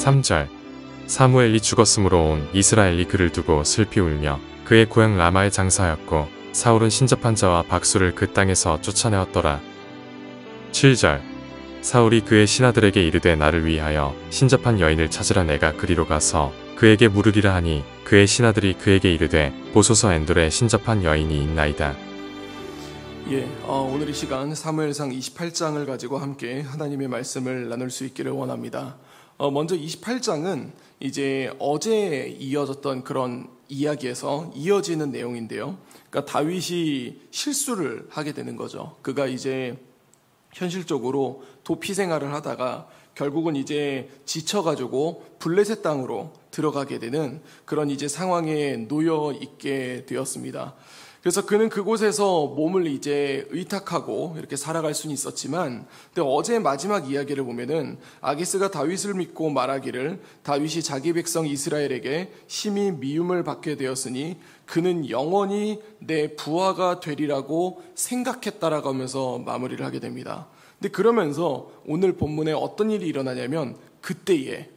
3절 사무엘이 죽었으므로 온 이스라엘이 그를 두고 슬피 울며 그의 고향 라마에 장사하였고 사울은 신접한 자와 박수를 그 땅에서 쫓아내었더라. 7절 사울이 그의 신하들에게 이르되 나를 위하여 신접한 여인을 찾으라. 내가 그리로 가서 그에게 물으리라 하니 그의 신하들이 그에게 이르되 보소서 엔돌에 신접한 여인이 있나이다. 오늘 이 시간 사무엘상 28장을 가지고 함께 하나님의 말씀을 나눌 수 있기를 원합니다. 먼저 28장은 이제 어제 이어졌던 그런 이야기에서 이어지는 내용인데요. 그러니까 다윗이 실수를 하게 되는 거죠. 그가 이제 현실적으로 도피 생활을 하다가 결국은 이제 지쳐가지고 블레셋 땅으로 들어가게 되는 그런 이제 상황에 놓여 있게 되었습니다. 그래서 그는 그곳에서 몸을 이제 의탁하고 이렇게 살아갈 수는 있었지만, 근데 어제 마지막 이야기를 보면은 아기스가 다윗을 믿고 말하기를 다윗이 자기 백성 이스라엘에게 심히 미움을 받게 되었으니 그는 영원히 내 부하가 되리라고 생각했다라고 하면서 마무리를 하게 됩니다. 근데 그러면서 오늘 본문에 어떤 일이 일어나냐면 그때에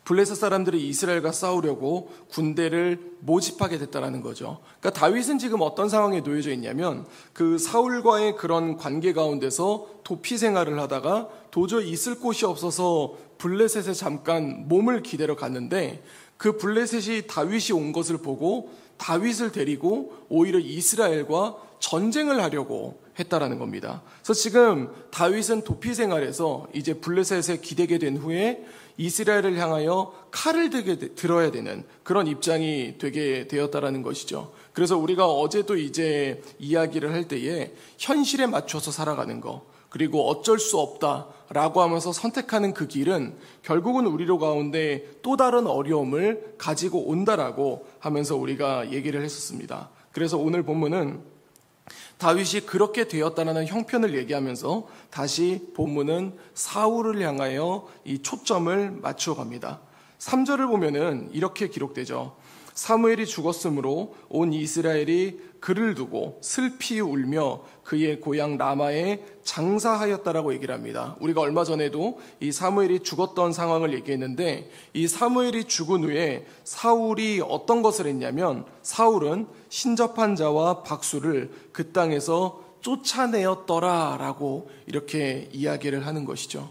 블레셋 사람들이 이스라엘과 싸우려고 군대를 모집하게 됐다라는 거죠. 그러니까 다윗은 지금 어떤 상황에 놓여져 있냐면 그 사울과의 그런 관계 가운데서 도피 생활을 하다가 도저히 있을 곳이 없어서 블레셋에 잠깐 몸을 기대러 갔는데 그 블레셋이 다윗이 온 것을 보고 다윗을 데리고 오히려 이스라엘과 전쟁을 하려고 했다라는 겁니다. 그래서 지금 다윗은 도피 생활에서 이제 블레셋에 기대게 된 후에 이스라엘을 향하여 칼을 들어야 되는 그런 입장이 되게 되었다라는 것이죠. 그래서 우리가 어제도 이제 이야기를 할 때에 현실에 맞춰서 살아가는 거, 그리고 어쩔 수 없다라고 하면서 선택하는 그 길은 결국은 우리로 가운데 또 다른 어려움을 가지고 온다라고 하면서 우리가 얘기를 했었습니다. 그래서 오늘 본문은 다윗이 그렇게 되었다는 형편을 얘기하면서 다시 본문은 사울을 향하여 이 초점을 맞추어 갑니다. 3절을 보면은 이렇게 기록되죠. 사무엘이 죽었으므로 온 이스라엘이 그를 두고 슬피 울며 그의 고향 라마에 장사하였다라고 얘기를 합니다. 우리가 얼마 전에도 이 사무엘이 죽었던 상황을 얘기했는데 이 사무엘이 죽은 후에 사울이 어떤 것을 했냐면 사울은 신접한 자와 박수를 그 땅에서 쫓아내었더라라고 이렇게 이야기를 하는 것이죠.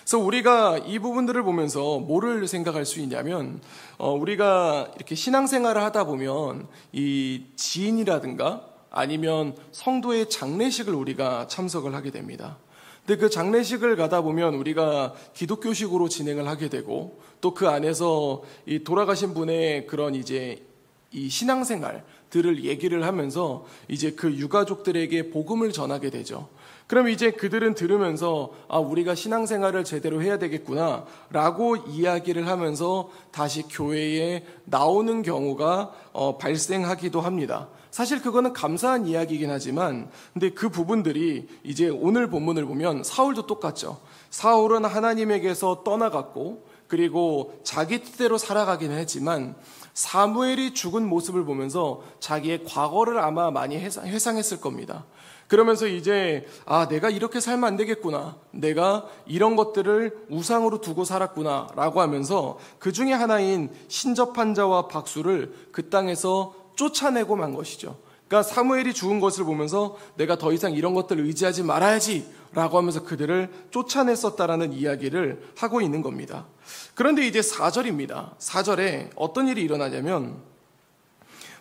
그래서 우리가 이 부분들을 보면서 뭐를 생각할 수 있냐면 우리가 이렇게 신앙생활을 하다 보면 이 지인이라든가 아니면 성도의 장례식을 우리가 참석을 하게 됩니다. 근데 그 장례식을 가다 보면 우리가 기독교식으로 진행을 하게 되고 또 그 안에서 이 돌아가신 분의 그런 이제 이 신앙생활들을 얘기를 하면서 이제 그 유가족들에게 복음을 전하게 되죠. 그럼 이제 그들은 들으면서 우리가 신앙생활을 제대로 해야 되겠구나 라고 이야기를 하면서 다시 교회에 나오는 경우가 발생하기도 합니다. 사실 그거는 감사한 이야기이긴 하지만 근데 그 부분들이 이제 오늘 본문을 보면 사울도 똑같죠. 사울은 하나님에게서 떠나갔고 그리고 자기 뜻대로 살아가기는 했지만 사무엘이 죽은 모습을 보면서 자기의 과거를 아마 많이 회상했을 겁니다. 그러면서 이제 내가 이렇게 살면 안 되겠구나, 내가 이런 것들을 우상으로 두고 살았구나 라고 하면서 그 중에 하나인 신접한 자와 박수를 그 땅에서 쫓아내고 만 것이죠. 그러니까 사무엘이 죽은 것을 보면서 내가 더 이상 이런 것들을 의지하지 말아야지 라고 하면서 그들을 쫓아냈었다라는 이야기를 하고 있는 겁니다. 그런데 이제 4절입니다. 4절에 어떤 일이 일어나냐면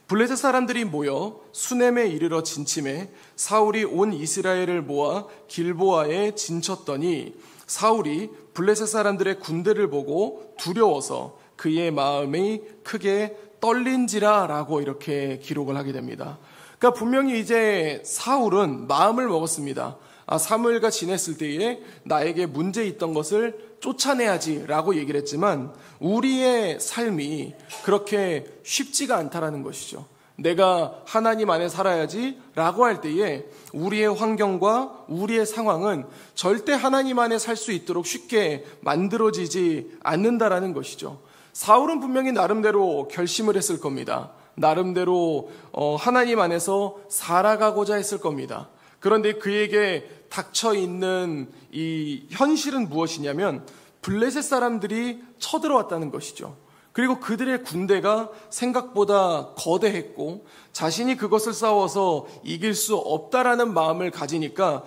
블레셋 사람들이 모여 수넴에 이르러 진침해 사울이 온 이스라엘을 모아 길보아에 진쳤더니 사울이 블레셋 사람들의 군대를 보고 두려워서 그의 마음이 크게 떨린지라 라고 이렇게 기록을 하게 됩니다. 그러니까 분명히 이제 사울은 마음을 먹었습니다. 사무엘과 지냈을 때에 나에게 문제 있던 것을 쫓아내야지 라고 얘기를 했지만 우리의 삶이 그렇게 쉽지가 않다라는 것이죠. 내가 하나님 안에 살아야지 라고 할 때에 우리의 환경과 우리의 상황은 절대 하나님 안에 살 수 있도록 쉽게 만들어지지 않는다라는 것이죠. 사울은 분명히 나름대로 결심을 했을 겁니다. 나름대로 하나님 안에서 살아가고자 했을 겁니다. 그런데 그에게 닥쳐 있는 이 현실은 무엇이냐면 블레셋 사람들이 쳐들어왔다는 것이죠. 그리고 그들의 군대가 생각보다 거대했고 자신이 그것을 싸워서 이길 수 없다라는 마음을 가지니까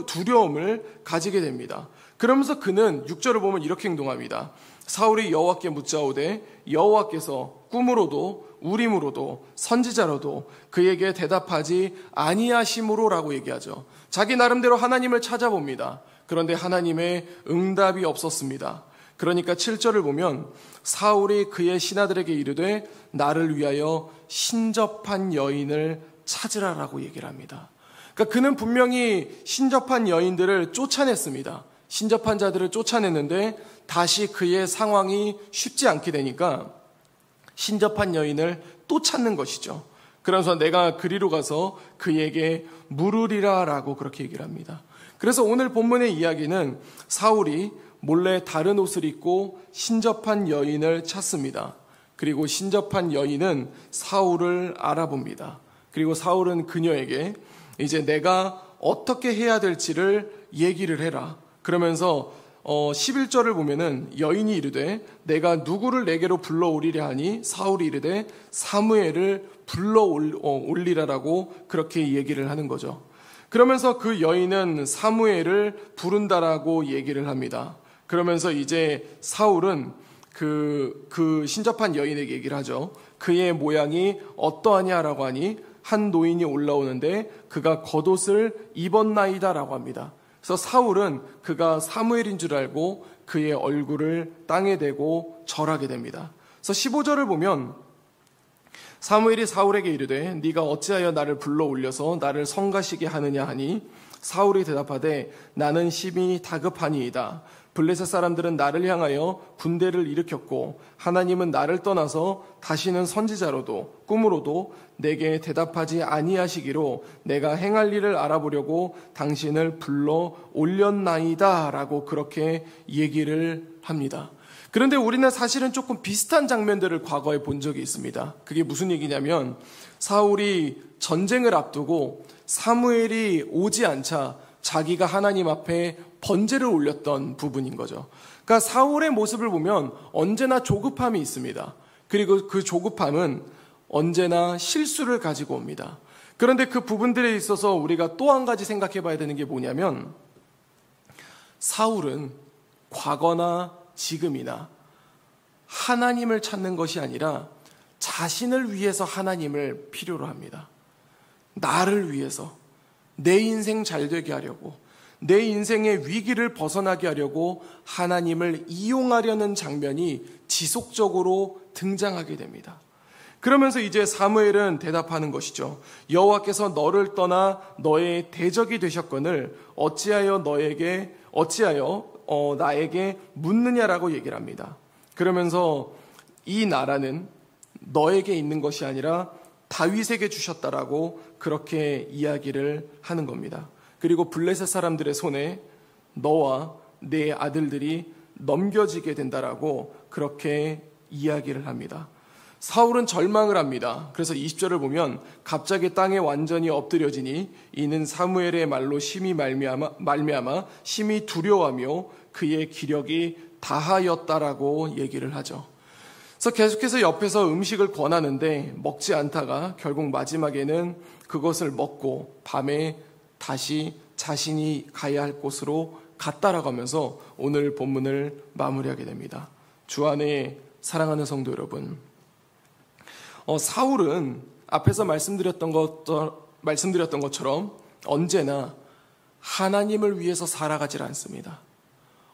두려움을 가지게 됩니다. 그러면서 그는 6절을 보면 이렇게 행동합니다. 사울이 여호와께 묻자오되 여호와께서 꿈으로도 우림으로도 선지자로도 그에게 대답하지 아니하심으로라고 얘기하죠. 자기 나름대로 하나님을 찾아봅니다. 그런데 하나님의 응답이 없었습니다. 그러니까 7절을 보면 사울이 그의 신하들에게 이르되 나를 위하여 신접한 여인을 찾으라라고 얘기를 합니다. 그러니까 그는 분명히 신접한 여인들을 쫓아냈습니다. 신접한 자들을 쫓아냈는데 다시 그의 상황이 쉽지 않게 되니까 신접한 여인을 또 찾는 것이죠. 그래서 내가 그리로 가서 그에게 물으리라라고 그렇게 얘기를 합니다. 그래서 오늘 본문의 이야기는 사울이 몰래 다른 옷을 입고 신접한 여인을 찾습니다. 그리고 신접한 여인은 사울을 알아봅니다. 그리고 사울은 그녀에게 이제 내가 어떻게 해야 될지를 얘기를 해라. 그러면서 11절을 보면은 여인이 이르되 내가 누구를 내게로 불러오리랴 하니 사울이 이르되 사무엘을 불러올리라라고 그렇게 얘기를 하는 거죠. 그러면서 그 여인은 사무엘을 부른다라고 얘기를 합니다. 그러면서 이제 사울은 그 신접한 여인에게 얘기를 하죠. 그의 모양이 어떠하냐라고 하니 한 노인이 올라오는데 그가 겉옷을 입었나이다라고 합니다. 그래서 사울은 그가 사무엘인 줄 알고 그의 얼굴을 땅에 대고 절하게 됩니다. 그래서 15절을 보면 사무엘이 사울에게 이르되 네가 어찌하여 나를 불러 올려서 나를 성가시게 하느냐 하니 사울이 대답하되 나는 심히 다급하니이다. 블레셋 사람들은 나를 향하여 군대를 일으켰고 하나님은 나를 떠나서 다시는 선지자로도 꿈으로도 내게 대답하지 아니하시기로 내가 행할 일을 알아보려고 당신을 불러 올렸나이다 라고 그렇게 얘기를 합니다. 그런데 우리는 사실은 조금 비슷한 장면들을 과거에 본 적이 있습니다. 그게 무슨 얘기냐면 사울이 전쟁을 앞두고 사무엘이 오지 않자 자기가 하나님 앞에 번제를 올렸던 부분인 거죠. 그러니까 사울의 모습을 보면 언제나 조급함이 있습니다. 그리고 그 조급함은 언제나 실수를 가지고 옵니다. 그런데 그 부분들에 있어서 우리가 또 한 가지 생각해 봐야 되는 게 뭐냐면 사울은 과거나 지금이나 하나님을 찾는 것이 아니라 자신을 위해서 하나님을 필요로 합니다. 나를 위해서 내 인생 잘 되게 하려고 내 인생의 위기를 벗어나게 하려고 하나님을 이용하려는 장면이 지속적으로 등장하게 됩니다. 그러면서 이제 사무엘은 대답하는 것이죠. 여호와께서 너를 떠나 너의 대적이 되셨거늘 어찌하여 나에게 묻느냐라고 얘기를 합니다. 그러면서 이 나라는 너에게 있는 것이 아니라 다윗에게 주셨다라고 그렇게 이야기를 하는 겁니다. 그리고 블레셋 사람들의 손에 너와 내 아들들이 넘겨지게 된다라고 그렇게 이야기를 합니다. 사울은 절망을 합니다. 그래서 20절을 보면 갑자기 땅에 완전히 엎드려지니 이는 사무엘의 말로 심히 말미암아 심히 두려워하며 그의 기력이 다하였다라고 얘기를 하죠. 그래서 계속해서 옆에서 음식을 권하는데 먹지 않다가 결국 마지막에는 그것을 먹고 밤에 다시 자신이 가야 할 곳으로 갔다라고 하면서 오늘 본문을 마무리하게 됩니다. 주 안에 사랑하는 성도 여러분, 사울은 앞에서 말씀드렸던 것처럼 언제나 하나님을 위해서 살아가질 않습니다.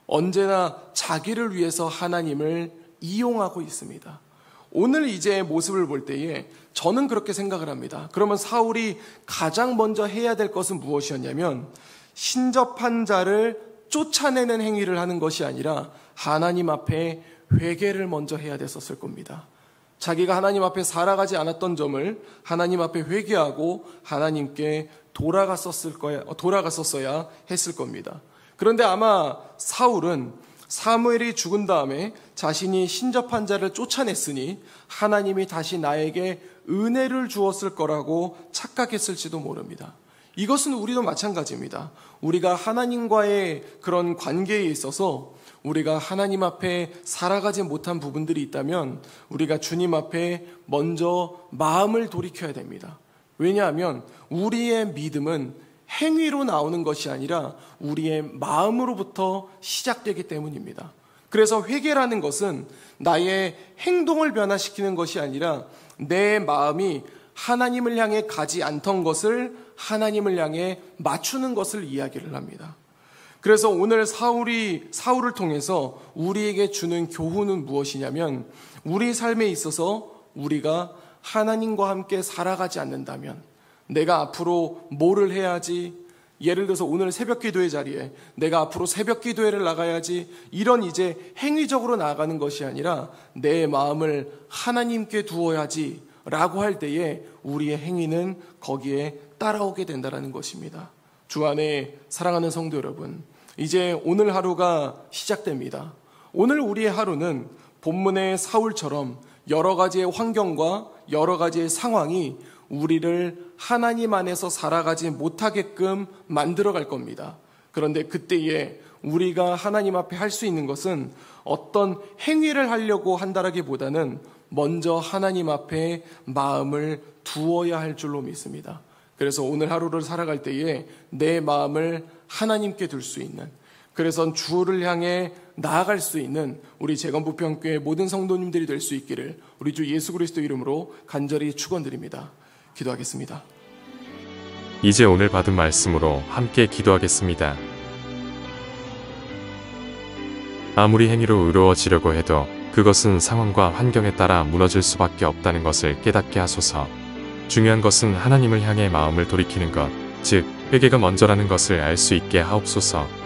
언제나 자기를 위해서 하나님을 이용하고 있습니다. 오늘 이제 모습을 볼 때에 저는 그렇게 생각을 합니다. 그러면 사울이 가장 먼저 해야 될 것은 무엇이었냐면 신접한 자를 쫓아내는 행위를 하는 것이 아니라 하나님 앞에 회개를 먼저 해야 됐었을 겁니다. 자기가 하나님 앞에 살아가지 않았던 점을 하나님 앞에 회개하고 하나님께 돌아갔었어야 했을 겁니다. 그런데 아마 사울은 사무엘이 죽은 다음에 자신이 신접한 자를 쫓아냈으니 하나님이 다시 나에게 은혜를 주었을 거라고 착각했을지도 모릅니다. 이것은 우리도 마찬가지입니다. 우리가 하나님과의 그런 관계에 있어서 우리가 하나님 앞에 살아가지 못한 부분들이 있다면 우리가 주님 앞에 먼저 마음을 돌이켜야 됩니다. 왜냐하면 우리의 믿음은 행위로 나오는 것이 아니라 우리의 마음으로부터 시작되기 때문입니다. 그래서 회개라는 것은 나의 행동을 변화시키는 것이 아니라 내 마음이 하나님을 향해 가지 않던 것을 하나님을 향해 맞추는 것을 이야기를 합니다. 그래서 오늘 사울을 통해서 우리에게 주는 교훈은 무엇이냐면 우리 삶에 있어서 우리가 하나님과 함께 살아가지 않는다면 내가 앞으로 뭐를 해야지, 예를 들어서 오늘 새벽 기도회 자리에 내가 앞으로 새벽 기도회를 나가야지, 이런 이제 행위적으로 나가는 것이 아니라 내 마음을 하나님께 두어야지 라고 할 때에 우리의 행위는 거기에 따라오게 된다는 것입니다. 주 안에 사랑하는 성도 여러분, 이제 오늘 하루가 시작됩니다. 오늘 우리의 하루는 본문의 사울처럼 여러 가지의 환경과 여러 가지의 상황이 우리를 하나님 안에서 살아가지 못하게끔 만들어갈 겁니다. 그런데 그때에 우리가 하나님 앞에 할 수 있는 것은 어떤 행위를 하려고 한다라기보다는 먼저 하나님 앞에 마음을 두어야 할 줄로 믿습니다. 그래서 오늘 하루를 살아갈 때에 내 마음을 하나님께 둘 수 있는, 그래서 주를 향해 나아갈 수 있는 우리 재건부평교회 모든 성도님들이 될 수 있기를 우리 주 예수 그리스도 이름으로 간절히 축원드립니다. 기도하겠습니다. 이제 오늘 받은 말씀으로 함께 기도하겠습니다. 아무리 행위로 의로워지려고 해도 그것은 상황과 환경에 따라 무너질 수밖에 없다는 것을 깨닫게 하소서. 중요한 것은 하나님을 향해 마음을 돌이키는 것, 즉 회개가 먼저라는 것을 알 수 있게 하옵소서.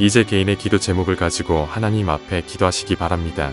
이제 개인의 기도 제목을 가지고 하나님 앞에 기도하시기 바랍니다.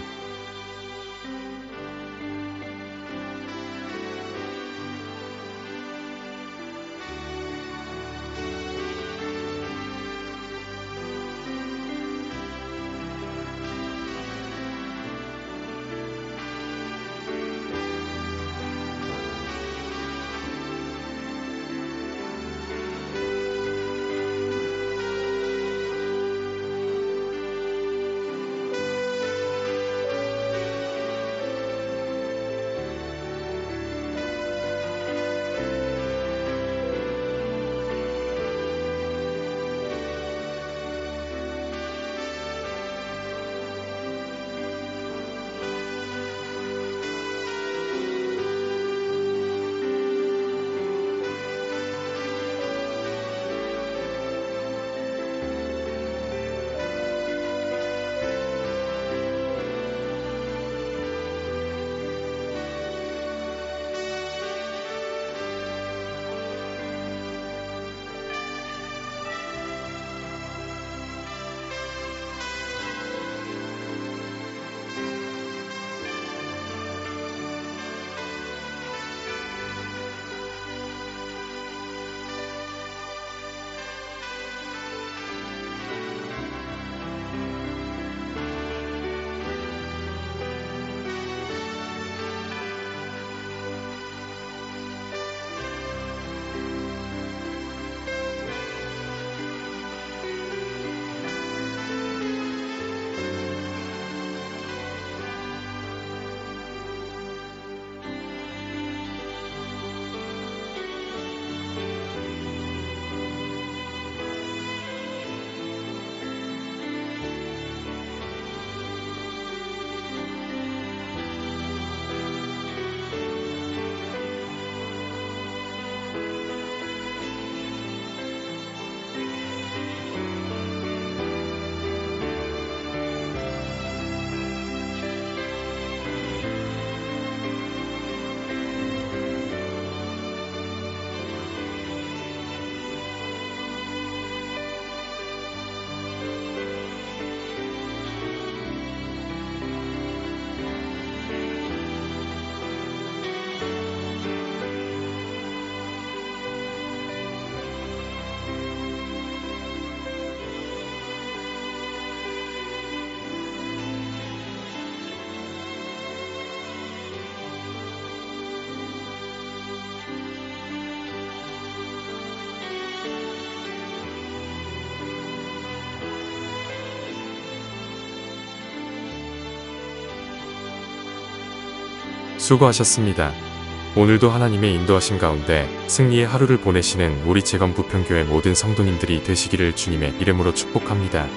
수고하셨습니다. 오늘도 하나님의 인도하심 가운데 승리의 하루를 보내시는 우리 재건부평교회 모든 성도님들이 되시기를 주님의 이름으로 축복합니다.